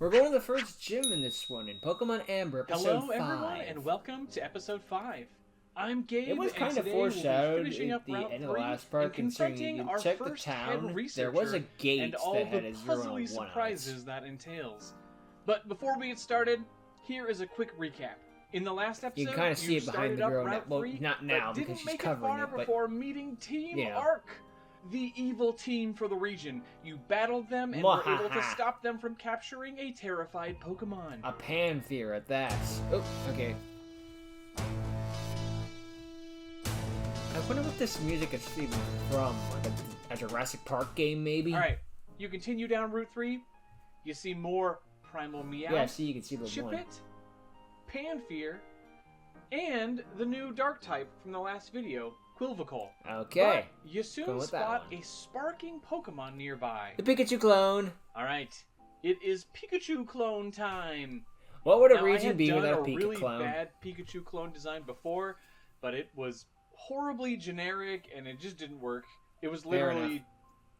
We're going to the first gym in this one, in Pokemon Amber, episode 5. Hello, everyone, and welcome to episode 5. I'm Gabe, It was kind and of today foreshadowed we'll be finishing at up the Route end 3 of the last part, and considering confronting you our check the first head town, researcher there was a gate and all that had the a 0 puzzly and 1 on it. surprises that entails. But before we get started, here is a quick recap. In the last episode, You can kind of see it behind the started girl up now. Route Well, 3, not now, but because didn't she's make covering it far it, but... before meeting Team Yeah. Arc, the evil team for the region. You battled them and were able to stop them from capturing a terrified Pokemon. A Panther at that. Oh, okay. I wonder what this music is even from. Like a Jurassic Park game, maybe? Alright, you continue down Route 3, you see more Primal Meow, Yeah, see, you can see the one. Chippet, Panfear, and the new Dark type from the last video, Quilvacol. Okay. But you soon spot a sparking Pokemon nearby. The Pikachu clone. Alright, it is Pikachu clone time. What would a Now, region be without a I had done a Pikachu really clone? bad Pikachu clone design before, but it was horribly generic and it just didn't work. It was literally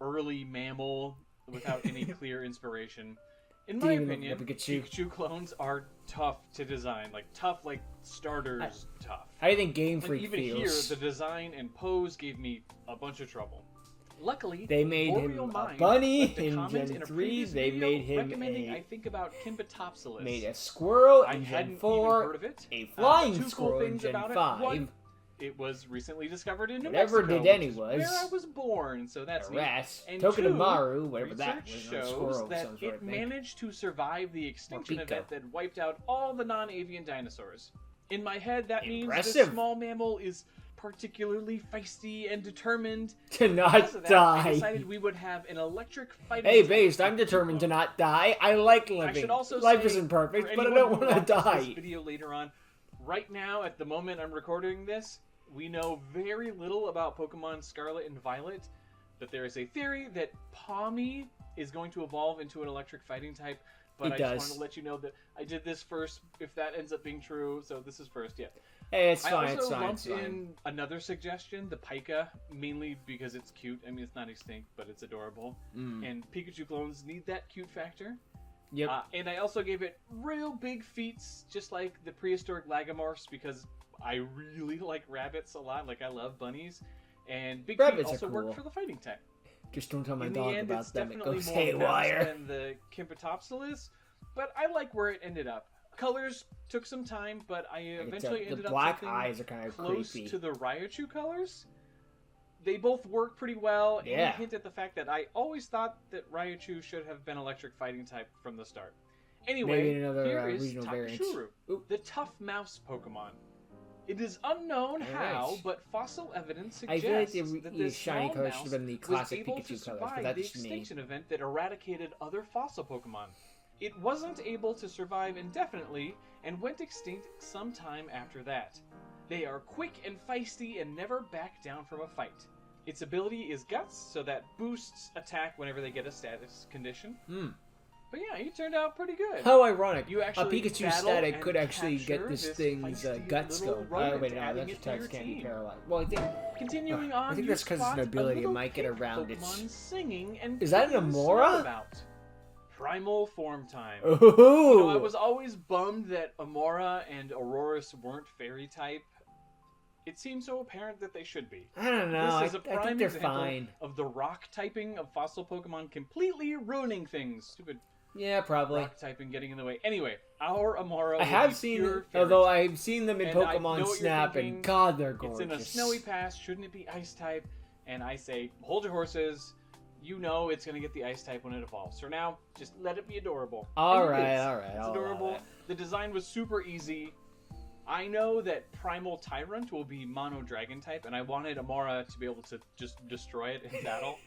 early mammal without any clear inspiration. In my opinion, Pikachu clones are tough to design. Like, tough, like starters tough. How do you think Game Freak even feels? here, the design and pose gave me a bunch of trouble. Luckily, they made him a bunny in Gen 3. They made him I think about Kimpatopsilis. Made a squirrel in Gen hadn't 4. even heard of it. A flying two squirrel cool in things Gen about 5. It. One, it was recently discovered in New Whatever Mexico, Dedenne where I was born, so that's neat. Rat. And Tokenomaru, whatever research that was, shows squirrel that of some sort, it managed to survive the extinction Pico. event that wiped out all the non-avian dinosaurs. In my head, that means this Impressive. small mammal is particularly feisty and determined. To not Because of that, die. I decided we would have an electric fighting Hey, type Based, I'm determined to not die. I like I living. should also Life say, isn't perfect, for but I anyone don't who want to watches die. This video later on, right now, at the moment I'm recording this, we know very little about Pokemon Scarlet and Violet, but there is a theory that Pawmi is going to evolve into an electric fighting type, but I just wanted to let you know that I did this first, if that ends up being true, so this is first, yeah. Hey, it's fine, I it's also fine, lumped it's fine. in another suggestion, the Pika, mainly because it's cute. I mean, it's not extinct, but it's adorable. And Pikachu clones need that cute factor. Yep. And I also gave it real big feats, just like the prehistoric Lagomorphs, because I really like rabbits a lot. Like, I love bunnies. And big feet also work for the fighting type. Just don't tell my In dog the end, about it's them. It definitely goes more haywire. than the Kimpatopsilis, but I like where it ended up. Colors took some time, but I eventually ended the up black something eyes are kind of close creepy. to the Raichu colors. They both work pretty well, and hint at the fact that I always thought that Raichu should have been electric fighting type from the start. Anyway, Maybe another here is regional variant. Takashuru, the tough mouse Pokemon. It is unknown how, but fossil evidence suggests that this shiny small color should mouse have been the was classic able to Pikachu colors, but survive that's the just me. extinction event that eradicated other fossil Pokemon. It wasn't able to survive indefinitely and went extinct sometime after that. They are quick and feisty and never back down from a fight. Its ability is Guts, so that boosts attack whenever they get a status condition. But yeah, you turned out pretty good. How ironic. You A actually Pikachu static could actually get capture this thing's feisty guts little going. rodent, Wait, no, adding that's it to attacks your can't be team. paralyzed. Well, I think... Continuing on, I think you that's because it's spot an ability. a It little might get pink around Pokemon its... singing and Is that an kicking the snow Amora? about. Primal form time. Ooh! You know, I was always bummed that Amora and Aurorus weren't fairy type. It seems so apparent that they should be. I don't know. This is a I prime think they're example fine. of the rock typing of fossil Pokemon completely ruining things. Stupid Yeah, probably. rock typing getting in the way. Anyway, our Amora I have seen, although I've seen them in Pokemon Snap, and God, they're gorgeous. It's in a snowy pass. Shouldn't it be ice type? And I say, hold your horses. You know it's going to get the ice type when it evolves. For now, just let it be adorable. Alright. It's adorable. The design was super easy. I know that Primal Tyrant will be Mono Dragon type, and I wanted Amora to be able to just destroy it in battle.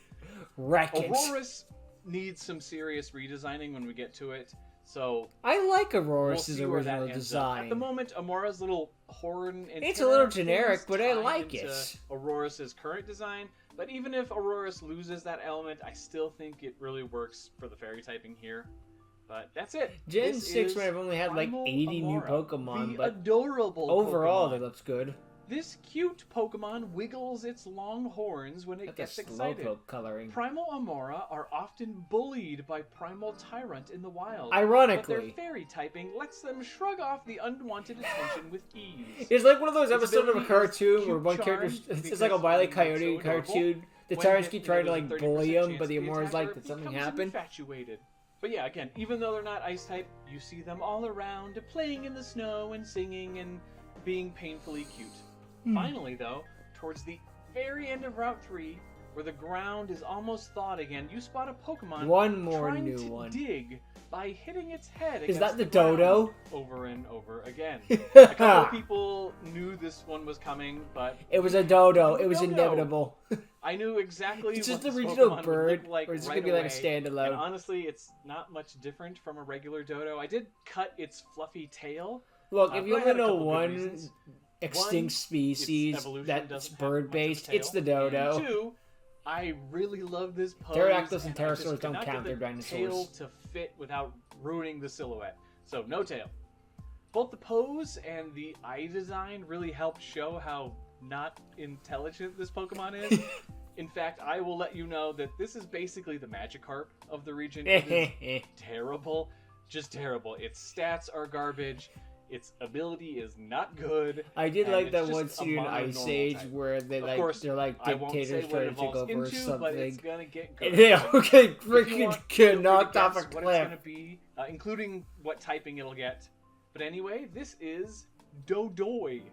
Wreck it. Aurorus needs some serious redesigning when we get to it. So I like Aurorus' we'll see where that original ends up. design. At the moment, Amora's little horn and It's a little generic, but I tie like into it. Aurorus' current design. But even if Aurorus loses that element, I still think it really works for the fairy typing here. But that's it. Gen This 6 is might have only had like Primal 80 new Amora, Pokemon, the but adorable overall Pokemon. they looks good. This cute Pokemon wiggles its long horns when it Got gets the excited. Slowpoke coloring. Primal Amora are often bullied by Primal Tyrant in the wild. Ironically. But their fairy typing lets them shrug off the unwanted attention with ease. It's like one of those Its episodes of a ability is cartoon where cute one charm character... It's because like a Wile E. it's Coyote so adorable. cartoon. The When tyrants hit, keep you trying know, to there's a like 30% bully him, chance but the the Amora's like, attacker did something becomes happen? Infatuated. But yeah, again, even though they're not ice type, you see them all around, playing in the snow and singing and being painfully cute. Finally, though, towards the very end of Route 3, where the ground is almost thawed again, you spot a Pokemon One more trying new to one. dig by hitting its head Is against that the ground Dodo? over and over again. A couple of people knew this one was coming, but It was a Dodo. It was Dodo. inevitable. I knew exactly It's what just a this regional Pokemon bird, would look like or it's right gonna be like a away. standalone. And honestly, it's not much different from a regular Dodo. I did cut its fluffy tail. Look, if you but I only had a know couple good one reasons. extinct Its species evolution that's doesn't have bird-based, much of a it's the tail. Dodo. And two, I really love this pose. Pterodactyls and and I just pterosaurs don't cannot count, get they're the tail dinosaurs. to fit without ruining the silhouette. So no tail. Both the pose and the eye design really help show how not intelligent this Pokemon is. In fact, I will let you know that this is basically the Magikarp of the region. It is terrible. Just terrible. Its stats are garbage. Its ability is not good. I did and like it's that just one a scene in Ice mono-normal Age type. where they Of course, they're like I won't say dictators what trying it to take evolves over into, but it's something. gonna get And good. they Like, all get if you freaking want, feel free to knocked off a guess what it's cliff. gonna be, including what typing it'll get. But anyway, this is Dodoy,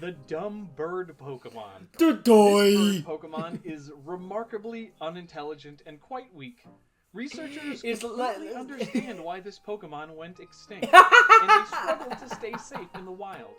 the dumb bird Pokemon. Dodoy! This bird Pokemon is remarkably unintelligent and quite weak. Researchers It's completely le- understand why this Pokemon went extinct, and they struggle to stay safe in the wild.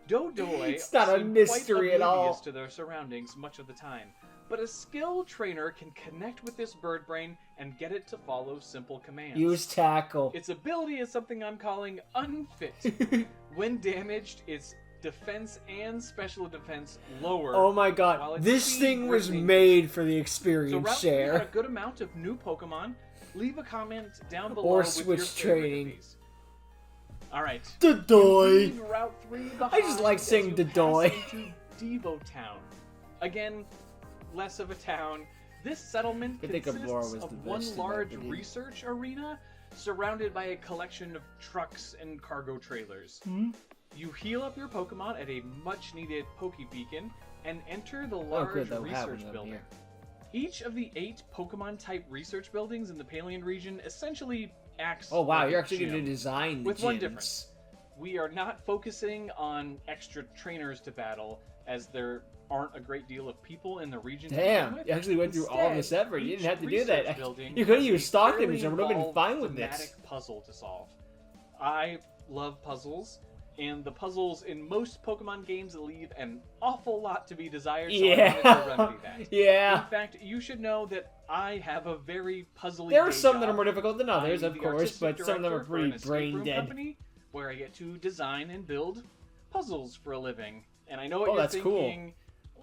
Dodoy It's not a seem mystery quite at all. oblivious to their surroundings much of the time, but a skilled trainer can connect with this bird brain and get it to follow simple commands. Use tackle. Its ability is something I'm calling unfit. When damaged, its defense and special defense lower. Oh my while god, its this speed thing was greatly made for the So experience Route 3 had a share. good amount of new Pokemon. Leave a comment down below Or with switch your favorite training. of these. Alright. Dodoy! Route 3 I just like saying as you Dodoy. pass into Devo Town. Again, less of a town. This settlement I think consists Aurora was the of one best in that large video. research arena surrounded by a collection of trucks and cargo trailers. You heal up your Pokemon at a much-needed Pokebeacon and enter the Oh large good, they'll have research them building. here. Each of the 8 Pokemon-type research buildings in the Paleon region essentially acts Oh wow, like you're a actually gym. going to design the With one gyms. difference. We are not focusing on extra trainers to battle, as there aren't a great deal of people in the region to begin Damn, with. you actually went through all this Instead, effort. You each didn't have to do research that. building You could have has a used stock fairly image. I would have been involved fine with this. thematic puzzle to solve. I love puzzles, and the puzzles in most Pokemon games leave an awful lot to be desired, so I wanted to remedy that. Yeah. In fact, you should know that I have a very puzzly There are day some that are job. more difficult than others, I'm of the course, artistic but some of them are director for an pretty escape brain room dead. company where I get to design and build puzzles for a living. And I know what Oh, you're that's cool. thinking.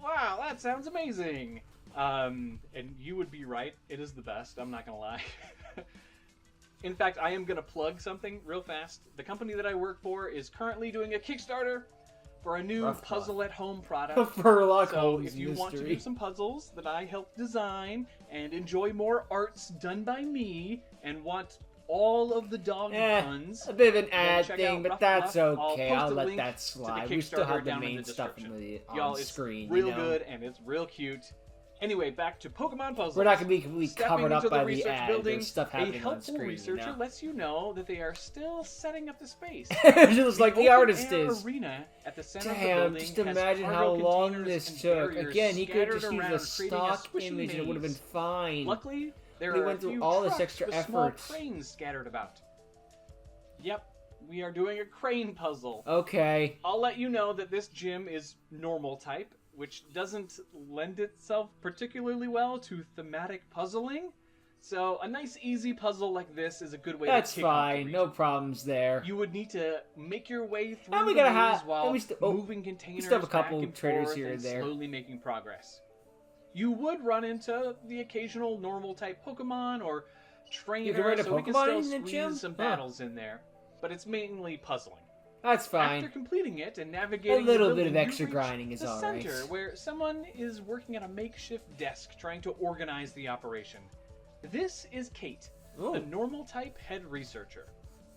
Wow, that sounds amazing. And you would be right. It is the best. I'm not gonna lie. In fact, I am gonna plug something real fast. The company that I work for is currently doing a Kickstarter for a new Rough plug. puzzle at home product. Furlock So Holmes if you want to mystery. do some puzzles that I helped design and enjoy more arts done by me and want all of the dog puns, A bit of an then ad check thing, out but Rough that's Bluff. okay. I'll I'll post a let link that to the slide. We still Kickstarter have the down in main the stuff on description. the Y'all, on it's screen. real you know? good and it's real cute. Anyway, back to Pokemon puzzles. We're not going to be completely Stepping covered up into by the research ad. building, There's stuff a happening on helpful screen. researcher You know? lets you know that they are still setting up the space. Just like the open artist air is. arena at the center of the Damn, building just has imagine how cargo long containers this and took. barriers Again, he could have scattered just used around, a creating stock squishy image and it would have been maze. fine. Luckily, there We are went a through few all this trucks extra with small effort. cranes scattered about. Yep, we are doing a crane puzzle. Okay. I'll let you know that this gym is normal type, which doesn't lend itself particularly well to thematic puzzling. So a nice easy puzzle like this is a good way That's to kick off the fine. region. No problems there. You would need to make your way through And we the gotta maze have- while and we st- oh, moving containers still have a couple back and traders forth here and there. slowly making progress. You would run into the occasional normal type Pokemon or trainer, run a so we can Pokemon still in the squeeze gym? some Huh. battles in there. But it's mainly puzzling. That's After fine. completing it and navigating A little the bit of building, extra you reach grinding is the alright. center, where someone is working at a makeshift desk trying to organize the operation. This is Kate, the Ooh. normal type head researcher.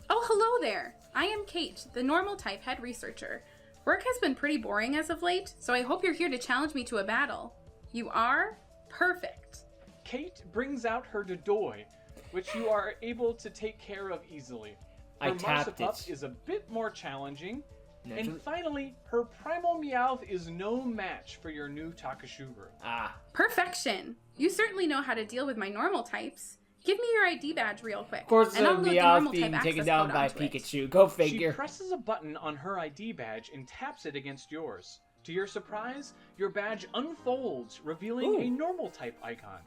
Oh, hello there. I am Kate, the normal type head researcher. Work has been pretty boring as of late, so I hope you're here to challenge me to a battle. You are? Perfect. Kate brings out her Dodoy, which you are able to take care of easily. I Her tapped Marsupup it. is a bit more challenging. Naturally. And finally, her Primal Meowth is no match for your new Takashuguru. Ah. Perfection. You certainly know how to deal with my normal types. Give me your ID badge real quick. Of course, it's and a I'll load the Meowth normal being type taken access down code by onto it. Pikachu. Go She figure. presses a button on her ID badge and taps it against yours. To your surprise, your badge unfolds, revealing Ooh. a normal type icon.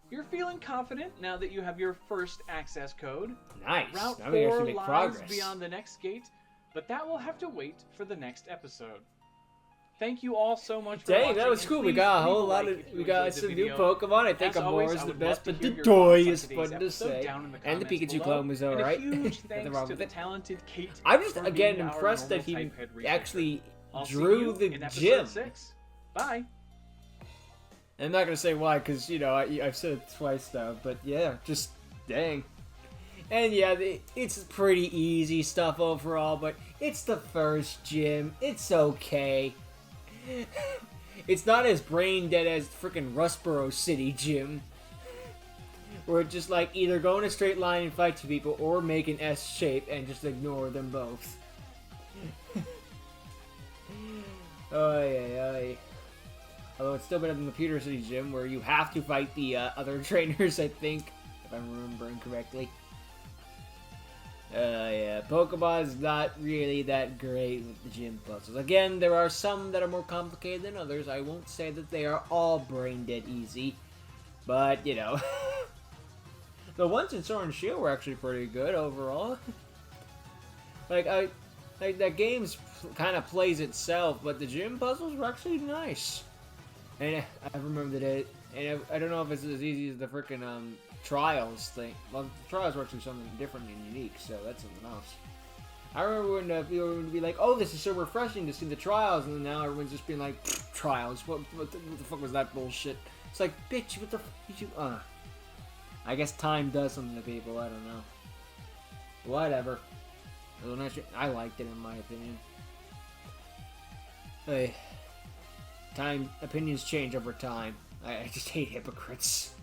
You're feeling confident now that you have your first access code. Nice. Route Now we 4 actually make lies progress. beyond the next gate, but that will have to wait for the next episode. Thank you all so much for watching. Dang, that was and cool. We please got a leave whole lot like of. if you We got enjoyed the some new video. Pokemon. I think As always, Amour is I the would best, love to but hear the your Doy thoughts on is today's fun to episode say. down in the And the comments Pikachu below. clone was And alright. a huge Nothing thanks wrong to with the it. talented Kate. I'm just for again being our impressed that normal he type head researcher. actually I'll see drew you the in episode gym. 6. Bye. I'm not gonna say why, because you know I've said it twice now, but yeah, just dang. And yeah, it's pretty easy stuff overall, but it's the first gym. It's okay. It's not as brain dead as freaking Rustboro City gym, where it's just like either go in a straight line and fight two people, or make an S shape and just ignore them both. Oy, oy, oy. Although it's still better than the Pewter City gym, where you have to fight the other trainers, I think, if I'm remembering correctly. Yeah, Pokemon is not really that great with the gym puzzles. Again, there are some that are more complicated than others. I won't say that they are all brain dead easy, but you know, the ones in Sword and Shield were actually pretty good overall. like that game's kind of plays itself, but the gym puzzles were actually nice. And I remember that and I don't know if it's as easy as the freaking trials thing. Well, the trials were actually something different and unique, so that's something else. I remember when people would be like, "Oh, this is so refreshing to see the trials," and then now everyone's just being like, "Trials? What the fuck was that bullshit?" It's like, bitch, what the fuck did you? I guess time does something to people. I don't know. Whatever. I liked it in my opinion. Hey, opinions change over time. I just hate hypocrites.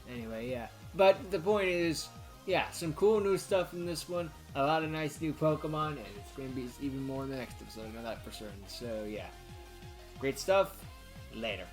Anyway, yeah. But the point is, yeah, some cool new stuff in this one. A lot of nice new Pokemon, and it's going to be even more in the next episode. I know that for certain. So, yeah. Great stuff. Later.